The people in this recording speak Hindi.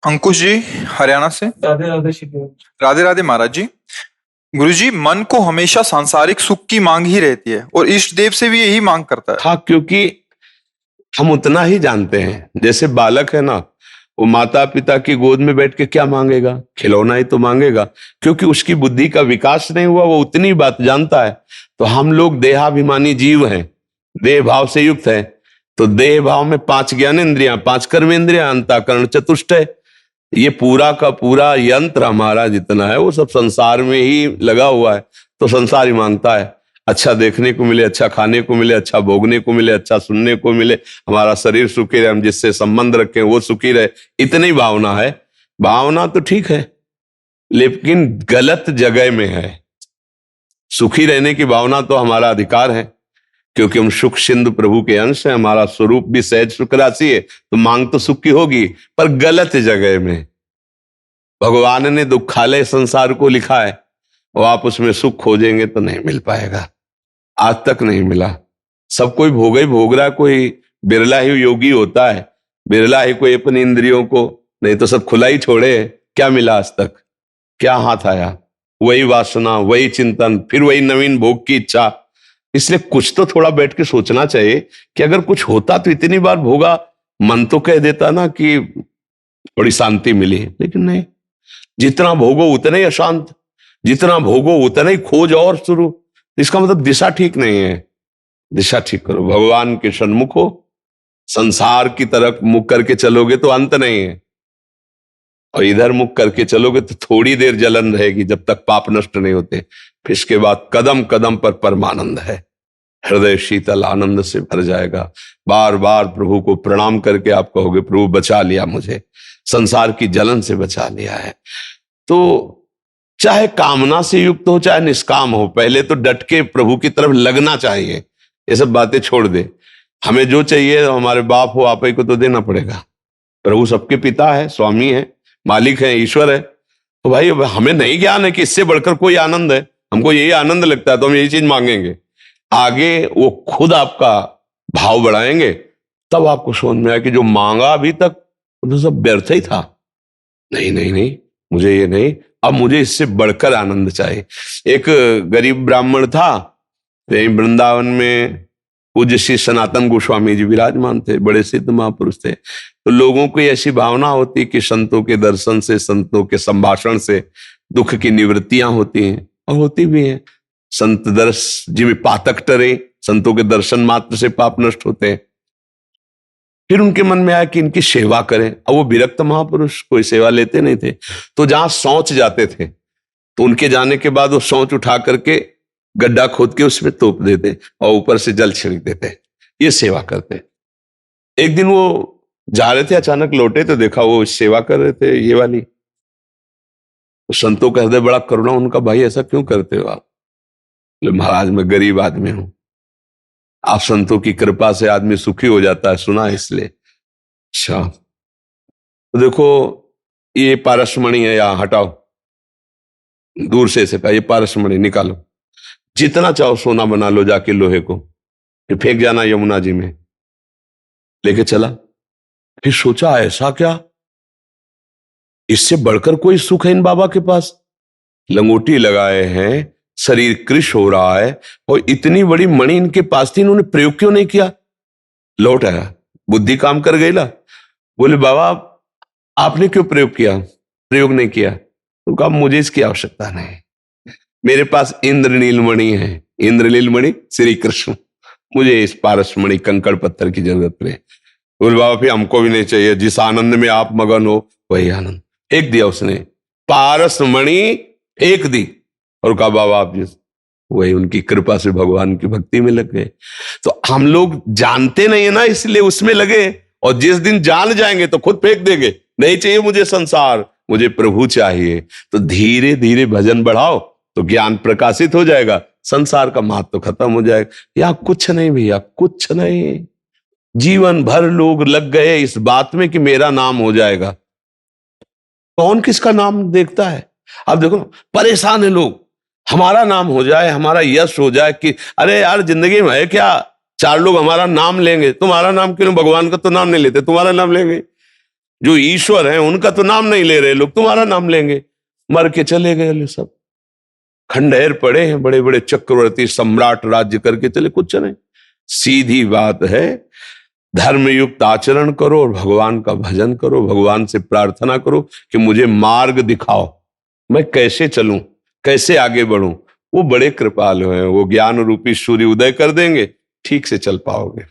अंकुश जी, हरियाणा से। राधे राधे शिव। राधे राधे महाराज जी। गुरुजी, मन को हमेशा सांसारिक सुख की मांग ही रहती है और इष्ट देव से भी यही मांग करता है। हाँ, क्योंकि हम उतना ही जानते हैं। जैसे बालक है ना, वो माता पिता की गोद में बैठ के क्या मांगेगा? खिलौना ही तो मांगेगा, क्योंकि उसकी बुद्धि का विकास नहीं हुआ, वो उतनी बात जानता है। तो हम लोग देहाभिमानी जीव हैं, देह भाव से युक्त हैं। तो देह भाव में 5 ज्ञानेंद्रियां, 5 कर्मेंद्रियां, अंतःकरण चतुष्ट है। ये पूरा का पूरा यंत्र हमारा जितना है वो सब संसार में ही लगा हुआ है। तो संसार ही मांगता है अच्छा देखने को मिले, अच्छा खाने को मिले, अच्छा भोगने को मिले, अच्छा सुनने को मिले, हमारा शरीर सुखी रहे, हम जिससे संबंध रखें वो सुखी रहे। इतनी भावना है। भावना तो ठीक है, लेकिन गलत जगह में है। सुखी रहने की भावना तो हमारा अधिकार है, क्योंकि हम सुख सिंधु प्रभु के अंश हैं। हमारा स्वरूप भी सहज सुख राशि है, तो मांग तो सुख की होगी, पर गलत जगह में। भगवान ने दुखालय संसार को लिखा है, और आप उसमें सुख खोजेंगे तो नहीं मिल पाएगा। आज तक नहीं मिला। सब कोई भोग ही भोग रहा है। कोई बिरला ही योगी होता है, बिरला ही कोई अपनी इंद्रियों को, नहीं तो सब खुला ही छोड़े। क्या मिला आज तक? क्या हाथ आया? वही वासना, वही चिंतन, फिर वही नवीन भोग की इच्छा। इसलिए कुछ तो थोड़ा बैठ के सोचना चाहिए कि अगर कुछ होता तो इतनी बार भोगा। मन तो कह देता ना कि थोड़ी शांति मिली, लेकिन नहीं। जितना भोगो उतना ही अशांत, जितना भोगो उतना ही खोज और शुरू। इसका मतलब दिशा ठीक नहीं है। दिशा ठीक करो, भगवान के सन्मुख हो। संसार की तरफ मुख करके चलोगे तो अंत नहीं है, और इधर मुख करके चलोगे तो थोड़ी देर जलन रहेगी, जब तक पाप नष्ट नहीं होते। फिर इसके बाद कदम कदम पर परमानंद है। हृदय शीतल आनंद से भर जाएगा। बार बार प्रभु को प्रणाम करके आप कहोगे, प्रभु बचा लिया मुझे, संसार की जलन से बचा लिया है। तो चाहे कामना से युक्त हो चाहे निष्काम हो, पहले तो डट के प्रभु की तरफ लगना चाहिए। ये सब बातें छोड़ दे। हमें जो चाहिए, हमारे बाप हो आप ही को तो देना पड़ेगा। प्रभु सबके पिता है, स्वामी है, मालिक है, ईश्वर है। तो भाई हमें नहीं ज्ञान है कि इससे बढ़कर कोई आनंद है। हमको यही आनंद लगता है तो हम यही चीज मांगेंगे। आगे वो खुद आपका भाव बढ़ाएंगे, तब आपको समझ में आया कि जो मांगा अभी तक वो तो सब व्यर्थ ही था। नहीं नहीं नहीं, मुझे ये नहीं, अब मुझे इससे बढ़कर आनंद चाहिए। एक गरीब ब्राह्मण था, वृंदावन में पूज्य श्री सनातन गोस्वामी जी विराजमान थे, बड़े सिद्ध महापुरुष थे। तो लोगों को ऐसी भावना होती कि संतों के दर्शन से, संतों के संभाषण से दुख की निवृत्तियां होती हैं, और होती भी हैं। संत दर्श जिਵੇਂ पातक टरे, संतों के दर्शन मात्र से पाप नष्ट होते हैं। फिर उनके मन में आया कि इनकी सेवा करें। अब वो विरक्त महापुरुष, कोई सेवा लेते नहीं थे। तो जहां शौच जाते थे, तो उनके जाने के बाद वो शौच उठा करके गड्ढा खोद के उसमें तोप देते और ऊपर से जल छिड़क देते। ये सेवा करते। एक दिन वो जा रहे थे, अचानक लौटे तो देखा वो सेवा कर रहे थे, ये वाली। तो संतों का हृदय बड़ा करुणा उनका, भाई ऐसा क्यों करते हो आप? महाराज मैं गरीब आदमी हूं, आप संतों की कृपा से आदमी सुखी हो जाता है, सुना इसलिए। अच्छा तो देखो, ये पारसमणि है, यहां हटाओ, दूर से इसे कहा, ये पारसमणि निकालो, जितना चाहो सोना बना लो जाके लोहे को, फिर फेंक जाना यमुना जी में। लेके चला। फिर सोचा ऐसा क्या, इससे बढ़कर कोई सुख है इन बाबा के पास? लंगोटी लगाए हैं, शरीर कृश हो रहा है, और इतनी बड़ी मणि इनके पास थी, इन्होंने प्रयोग क्यों नहीं किया? लौट आया, बुद्धि काम कर गई ला। बोले बाबा आपने क्यों प्रयोग किया? प्रयोग नहीं किया। तो कहा मुझे इसकी आवश्यकता नहीं, मेरे पास इंद्रनील मणि है, इंद्रनील मणि श्री कृष्ण, मुझे इस पारसमणि कंकड़ पत्थर की जरूरत नहीं। बोले बाबा फिर हमको भी नहीं चाहिए, जिस आनंद में आप मगन हो वही आनंद। एक दिया उसने, पारसमणि एक दी, और कहा बाबा आप जिस, वही उनकी कृपा से भगवान की भक्ति में लग गए। तो हम लोग जानते नहीं है ना, इसलिए उसमें लगे, और जिस दिन जान जाएंगे तो खुद फेंक देंगे, नहीं चाहिए मुझे संसार, मुझे प्रभु चाहिए। तो धीरे धीरे भजन बढ़ाओ तो ज्ञान प्रकाशित हो जाएगा, संसार का महत्व तो खत्म हो जाएगा। या कुछ नहीं भैया, कुछ नहीं। जीवन भर लोग लग गए इस बात में कि मेरा नाम हो जाएगा। कौन किसका नाम देखता है? अब देखो परेशान है लोग, हमारा नाम हो जाए, हमारा यश हो जाए, कि अरे यार जिंदगी में है क्या, 4 लोग हमारा नाम लेंगे। तुम्हारा नाम क्यों? भगवान का तो नाम नहीं लेते, तुम्हारा नाम लेंगे। जो ईश्वर हैं उनका तो नाम नहीं ले रहे लोग, तुम्हारा नाम लेंगे। मर के चले गए ले सब, खंडहर पड़े हैं, बड़े बड़े चक्रवर्ती सम्राट राज्य करके चले, कुछ नहीं। सीधी बात है, धर्मयुक्त आचरण करो और भगवान का भजन करो, भगवान से प्रार्थना करो कि मुझे मार्ग दिखाओ, मैं कैसे चलूं, कैसे आगे बढ़ूं। वो बड़े कृपालु हैं, वो ज्ञान रूपी सूर्य उदय कर देंगे, ठीक से चल पाओगे।